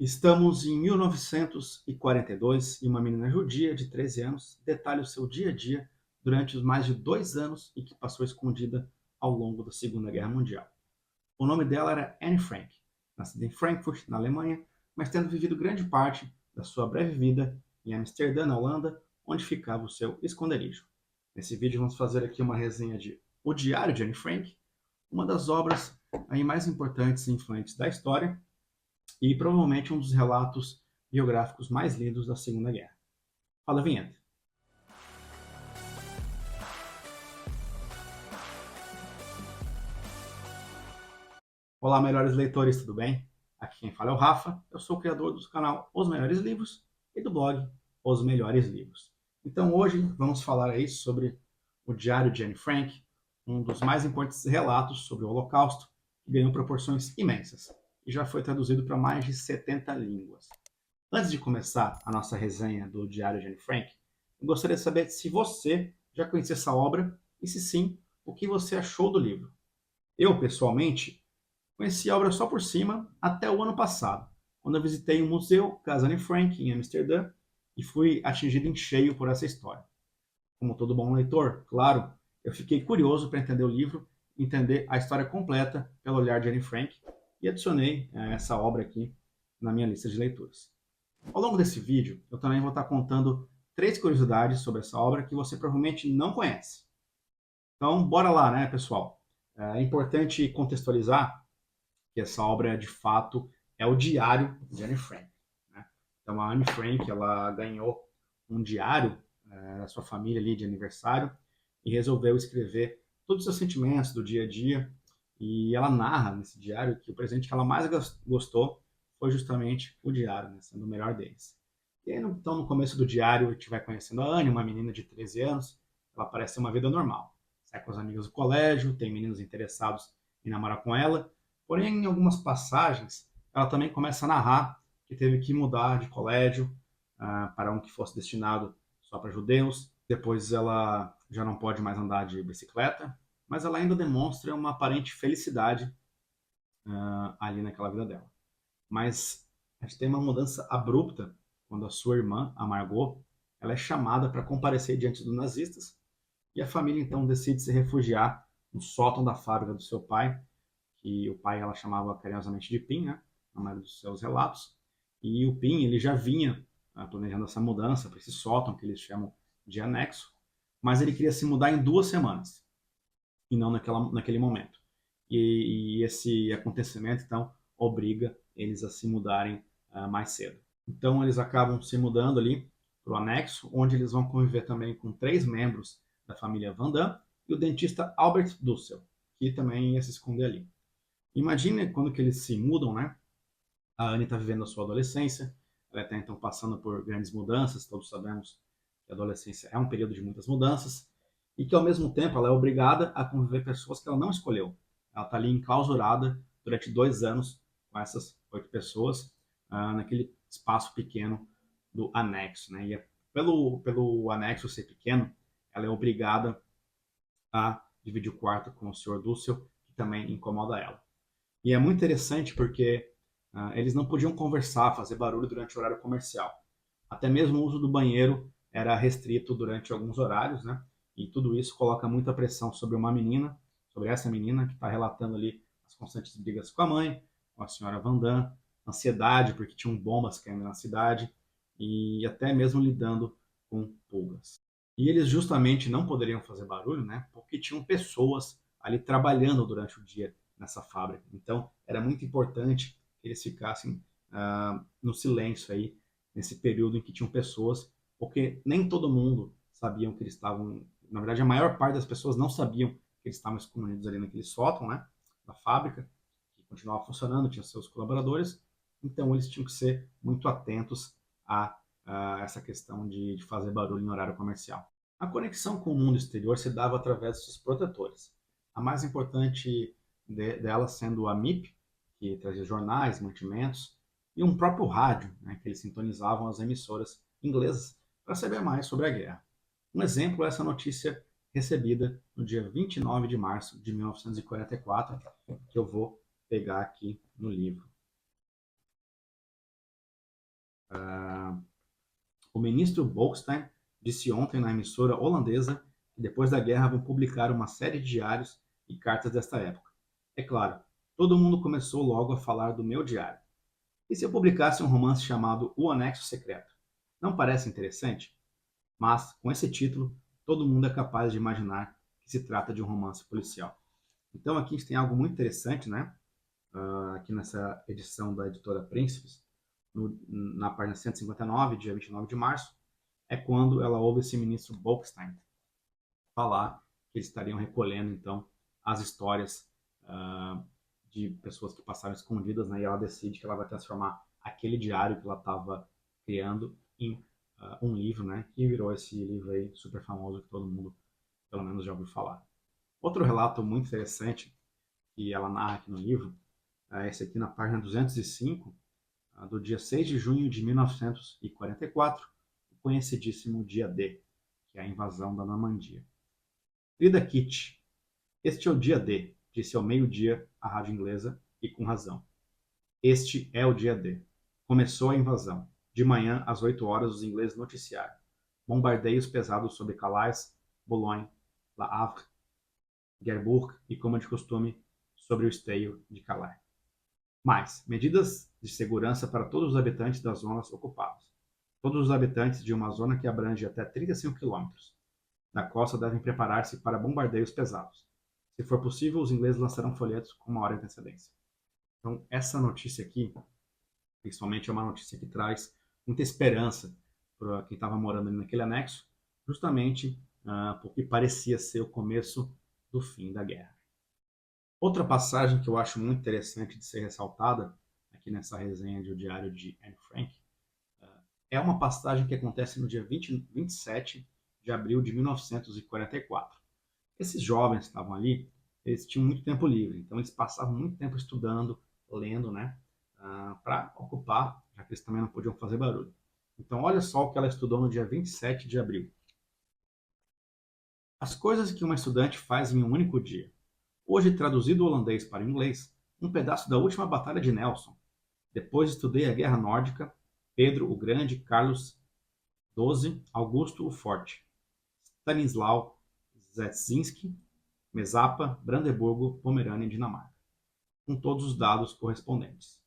Estamos em 1942 e uma menina judia de 13 anos detalha o seu dia a dia durante os mais de 2 anos e que passou escondida ao longo da Segunda Guerra Mundial. O nome dela era Anne Frank, nascida em Frankfurt, na Alemanha, mas tendo vivido grande parte da sua breve vida em Amsterdã, na Holanda, onde ficava o seu esconderijo. Nesse vídeo vamos fazer aqui uma resenha de O Diário de Anne Frank, uma das obras aí mais importantes e influentes da história, e provavelmente um dos relatos biográficos mais lidos da Segunda Guerra. Fala, vinheta. Olá, melhores leitores, tudo bem? Aqui quem fala é o Rafa, eu sou o criador do canal Os Melhores Livros e do blog Os Melhores Livros. Então hoje vamos falar aí sobre o Diário de Anne Frank, um dos mais importantes relatos sobre o Holocausto, que ganhou proporções imensas e já foi traduzido para mais de 70 línguas. Antes de começar a nossa resenha do Diário de Anne Frank, eu gostaria de saber se você já conhecia essa obra e, se sim, o que você achou do livro. Eu, pessoalmente, conheci a obra só por cima até o ano passado, quando eu visitei o Museu Casa Anne Frank, em Amsterdã, e fui atingido em cheio por essa história. Como todo bom leitor, claro, eu fiquei curioso para entender o livro, entender a história completa pelo olhar de Anne Frank, e adicionei essa obra aqui na minha lista de leituras. Ao longo desse vídeo, eu também vou estar contando 3 curiosidades sobre essa obra que você provavelmente não conhece. Então, bora lá, né, pessoal? É importante contextualizar que essa obra, de fato, é o diário de Anne Frank, né? Então, a Anne Frank, ela ganhou um diário da sua família ali de aniversário e resolveu escrever todos os seus sentimentos do dia a dia. E ela narra nesse diário que o presente que ela mais gostou foi justamente o diário, né, sendo o melhor deles. E aí, então, no começo do diário, a gente vai conhecendo a Anne, uma menina de 13 anos. Ela parece ter uma vida normal. Sai com os amigos do colégio, tem meninos interessados em namorar com ela. Porém, em algumas passagens, ela também começa a narrar que teve que mudar de colégio para um que fosse destinado só para judeus. Depois ela já não pode mais andar de bicicleta, mas ela ainda demonstra uma aparente felicidade ali naquela vida dela. Mas a gente tem uma mudança abrupta quando a sua irmã, a Margot, ela é chamada para comparecer diante dos nazistas e a família então decide se refugiar no sótão da fábrica do seu pai, que o pai ela chamava carinhosamente de Pim, né, na maioria dos seus relatos. E o Pim ele já vinha planejando essa mudança para esse sótão que eles chamam de anexo, mas ele queria se mudar em 2 semanas e não naquele momento. E esse acontecimento, então, obriga eles a se mudarem mais cedo. Então, eles acabam se mudando ali para o anexo, onde eles vão conviver também com 3 membros da família Van Damme e o dentista Albert Dussel, que também ia se esconder ali. Imagine quando que eles se mudam, né? A Anne está vivendo a sua adolescência, ela está então passando por grandes mudanças, todos sabemos que a adolescência é um período de muitas mudanças, e que ao mesmo tempo ela é obrigada a conviver com pessoas que ela não escolheu. Ela está ali enclausurada durante 2 anos com essas 8 pessoas, naquele espaço pequeno do anexo. Né? E pelo anexo ser pequeno, ela é obrigada a dividir o quarto com o Sr. Dussel, que também incomoda ela. E é muito interessante porque eles não podiam conversar, fazer barulho durante o horário comercial. Até mesmo o uso do banheiro era restrito durante alguns horários, né? E tudo isso coloca muita pressão sobre uma menina, sobre essa menina que está relatando ali as constantes brigas com a mãe, com a senhora Van Damme, ansiedade porque tinham bombas caindo na cidade e até mesmo lidando com pulgas. E eles justamente não poderiam fazer barulho, né? Porque tinham pessoas ali trabalhando durante o dia nessa fábrica. Então, era muito importante que eles ficassem no silêncio aí, nesse período em que tinham pessoas, porque nem todo mundo sabiam que eles estavam. Na verdade, a maior parte das pessoas não sabiam que eles estavam escondidos ali naquele sótão, né? Da fábrica, que continuava funcionando, tinha seus colaboradores. Então, eles tinham que ser muito atentos a essa questão de fazer barulho em horário comercial. A conexão com o mundo exterior se dava através dos seus protetores. A mais importante dela sendo a MIP, que trazia jornais, mantimentos, e um próprio rádio, né, que eles sintonizavam as emissoras inglesas para saber mais sobre a guerra. Um exemplo é essa notícia recebida no dia 29 de março de 1944, que eu vou pegar aqui no livro. O ministro Bolkestein disse ontem na emissora holandesa que depois da guerra vão publicar uma série de diários e cartas desta época. É claro, todo mundo começou logo a falar do meu diário. E se eu publicasse um romance chamado O Anexo Secreto? Não parece interessante? Mas, com esse título, todo mundo é capaz de imaginar que se trata de um romance policial. Então aqui a gente tem algo muito interessante, né? Aqui nessa edição da editora Príncipes, na página 159, dia 29 de março, é quando ela ouve esse ministro Bolkestein falar que eles estariam recolhendo, então, as histórias de pessoas que passaram escondidas, né? E ela decide que ela vai transformar aquele diário que ela estava criando em um livro, né? Que virou esse livro aí super famoso que todo mundo, pelo menos, já ouviu falar. Outro relato muito interessante que ela narra aqui no livro é esse aqui na página 205, do dia 6 de junho de 1944, o conhecidíssimo Dia D, que é a invasão da Normandia. Querida Kitty, este é o dia D, disse ao meio-dia a rádio inglesa, e com razão. Este é o dia D. Começou a invasão. De manhã, às 8 horas, os ingleses noticiaram. Bombardeios pesados sobre Calais, Boulogne, Le Havre, Cherbourg e, como de costume, sobre o esteio de Calais. Mais, medidas de segurança para todos os habitantes das zonas ocupadas. Todos os habitantes de uma zona que abrange até 35 quilômetros da costa devem preparar-se para bombardeios pesados. Se for possível, os ingleses lançarão folhetos com uma hora de antecedência. Então, essa notícia aqui, principalmente, é uma notícia que traz muita esperança para quem estava morando ali naquele anexo, justamente porque parecia ser o começo do fim da guerra. Outra passagem que eu acho muito interessante de ser ressaltada aqui nessa resenha de O Diário de Anne Frank é uma passagem que acontece no dia 27 de abril de 1944. Esses jovens que estavam ali, eles tinham muito tempo livre, então eles passavam muito tempo estudando, lendo, né, para ocupar, já que eles também não podiam fazer barulho. Então, olha só o que ela estudou no dia 27 de abril. As coisas que uma estudante faz em um único dia. Hoje, traduzido do holandês para o inglês, um pedaço da última batalha de Nelson. Depois estudei a Guerra Nórdica, Pedro o Grande, Carlos XII, Augusto o Forte, Stanislau Zetzinski, Mesapa, Brandeburgo, Pomerânia e Dinamarca, com todos os dados correspondentes.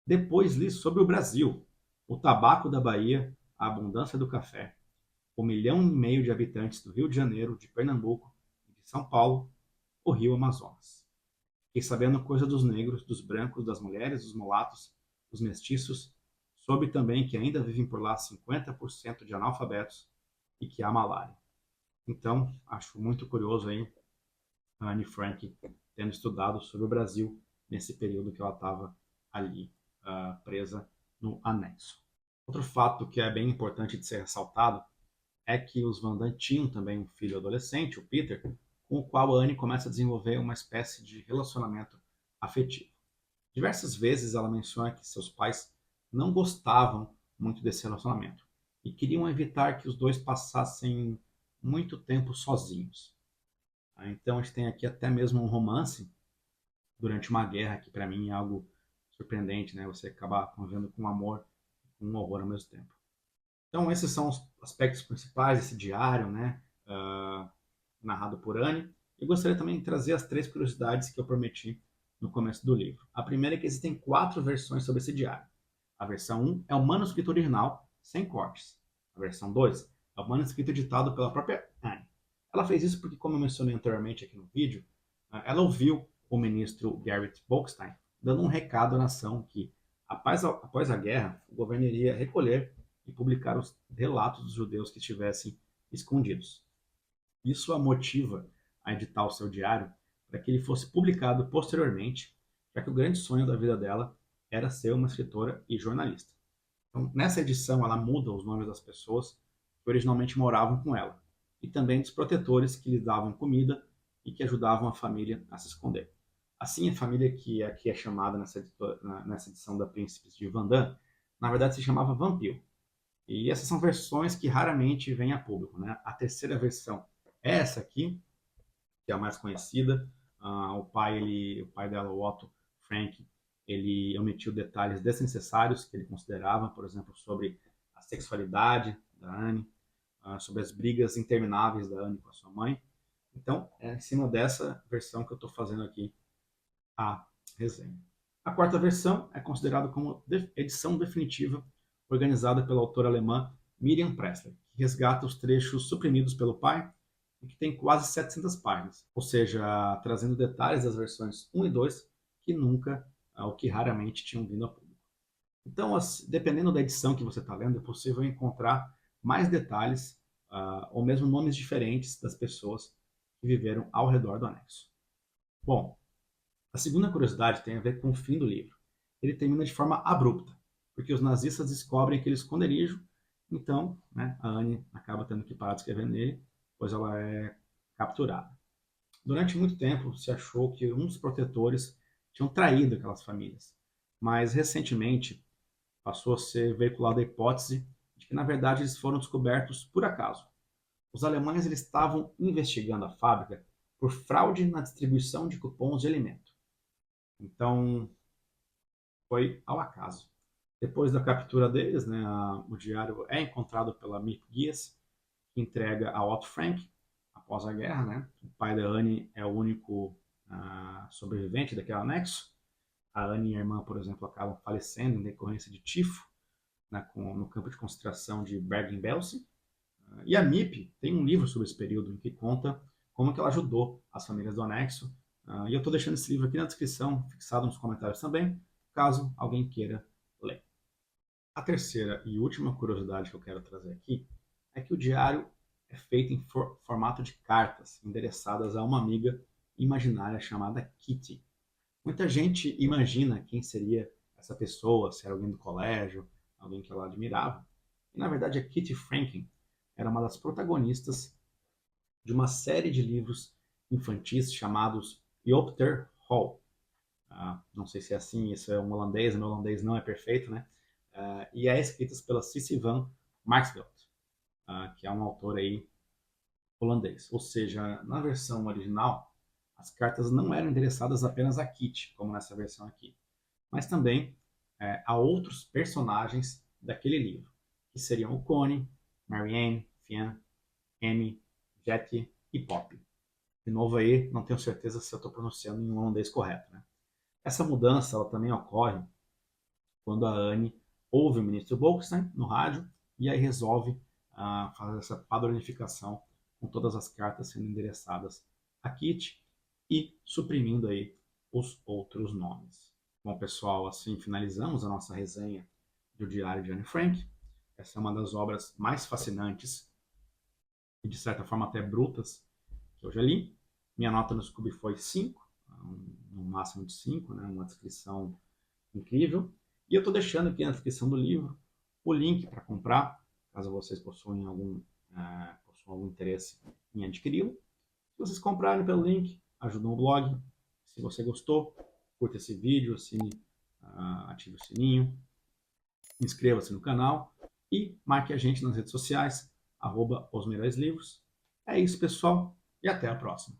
Depois li sobre o Brasil, o tabaco da Bahia, a abundância do café, o 1,5 milhão de habitantes do Rio de Janeiro, de Pernambuco e de São Paulo, o Rio Amazonas. Fiquei sabendo coisa dos negros, dos brancos, das mulheres, dos mulatos, dos mestiços. Soube também que ainda vivem por lá 50% de analfabetos e que há malária. Então, acho muito curioso aí a Anne Frank tendo estudado sobre o Brasil nesse período que ela estava ali presa no anexo. Outro fato que é bem importante de ser ressaltado é que os Van Damme tinham também um filho adolescente, o Peter, com o qual a Anne começa a desenvolver uma espécie de relacionamento afetivo. Diversas vezes ela menciona que seus pais não gostavam muito desse relacionamento e queriam evitar que os dois passassem muito tempo sozinhos. Então a gente tem aqui até mesmo um romance durante uma guerra, que para mim é algo surpreendente, né? Você acabar convivendo com amor e com horror ao mesmo tempo. Então esses são os aspectos principais desse diário, né? Narrado por Anne. Eu gostaria também de trazer as 3 curiosidades que eu prometi no começo do livro. A primeira é que existem 4 versões sobre esse diário. A versão 1 é o manuscrito original, sem cortes. A versão 2 é o manuscrito editado pela própria Anne. Ela fez isso porque, como eu mencionei anteriormente aqui no vídeo, ela ouviu o ministro Garrett Bolkestein dando um recado à nação que, após a guerra, o governo iria recolher e publicar os relatos dos judeus que estivessem escondidos. Isso a motiva a editar o seu diário para que ele fosse publicado posteriormente, já que o grande sonho da vida dela era ser uma escritora e jornalista. Então, nessa edição, ela muda os nomes das pessoas que originalmente moravam com ela, e também dos protetores que lhes davam comida e que ajudavam a família a se esconder. Assim, a família que aqui é chamada nessa edição da Príncipes de Vandam, na verdade se chamava Vampiro. E essas são versões que raramente vêm a público, né? A terceira versão é essa aqui, que é a mais conhecida. O pai dela, o Otto Frank, ele omitiu detalhes desnecessários que ele considerava, por exemplo, sobre a sexualidade da Anne, sobre as brigas intermináveis da Anne com a sua mãe. Então, é em cima dessa versão que eu estou fazendo aqui a resenha. A quarta versão é considerada como edição definitiva, organizada pela autora alemã Miriam Pressler, que resgata os trechos suprimidos pelo pai e que tem quase 700 páginas, ou seja, trazendo detalhes das versões 1 e 2 que nunca, ou que raramente tinham vindo a público. Então, dependendo da edição que você está lendo, é possível encontrar mais detalhes ou mesmo nomes diferentes das pessoas que viveram ao redor do anexo. Bom, a segunda curiosidade tem a ver com o fim do livro. Ele termina de forma abrupta, porque os nazistas descobrem aquele esconderijo, então né, a Anne acaba tendo que parar de escrever nele, pois ela é capturada. Durante muito tempo se achou que um dos protetores tinham traído aquelas famílias, mas recentemente passou a ser veiculada a hipótese de que na verdade eles foram descobertos por acaso. Os alemães eles estavam investigando a fábrica por fraude na distribuição de cupons de alimento. Então, foi ao acaso. Depois da captura deles, né, o diário é encontrado pela Miep Gies, que entrega a Otto Frank após a guerra. Né? O pai da Anne é o único sobrevivente daquele anexo. A Anne e a irmã, por exemplo, acabam falecendo em decorrência de tifo no campo de concentração de Bergen-Belsen. E a Miep tem um livro sobre esse período em que conta como que ela ajudou as famílias do anexo. E eu estou deixando esse livro aqui na descrição, fixado nos comentários também, caso alguém queira ler. A terceira e última curiosidade que eu quero trazer aqui é que o diário é feito em formato de cartas, endereçadas a uma amiga imaginária chamada Kitty. Muita gente imagina quem seria essa pessoa, se era alguém do colégio, alguém que ela admirava. E na verdade a Kitty Franklin era uma das protagonistas de uma série de livros infantis chamados Jopter Hall. Não sei se é assim, isso é um holandês, meu holandês não é perfeito, né? E é escrita pela Sissy van Marxveld, que é um autor aí holandês. Ou seja, na versão original, as cartas não eram endereçadas apenas a Kitty, como nessa versão aqui, mas também a outros personagens daquele livro, que seriam o Connie, Marianne, Fionn, Amy, Jetty e Pop. De novo aí, não tenho certeza se eu estou pronunciando em holandês correto, né? Essa mudança ela também ocorre quando a Anne ouve o ministro Bolkestein no rádio e aí resolve fazer essa padronificação com todas as cartas sendo endereçadas a Kitty e suprimindo aí os outros nomes. Bom, pessoal, assim finalizamos a nossa resenha do Diário de Anne Frank. Essa é uma das obras mais fascinantes e, de certa forma, até brutas que eu já li. Minha nota no Scooby foi 5, no máximo de 5, né? Uma descrição incrível. E eu estou deixando aqui na descrição do livro o link para comprar, caso vocês possuam algum interesse em adquiri-lo. Se vocês comprarem pelo link, ajudam o blog. Se você gostou, curta esse vídeo, ative o sininho, inscreva-se no canal e marque a gente nas redes sociais, @osmelhoreslivros. É isso, pessoal, e até a próxima.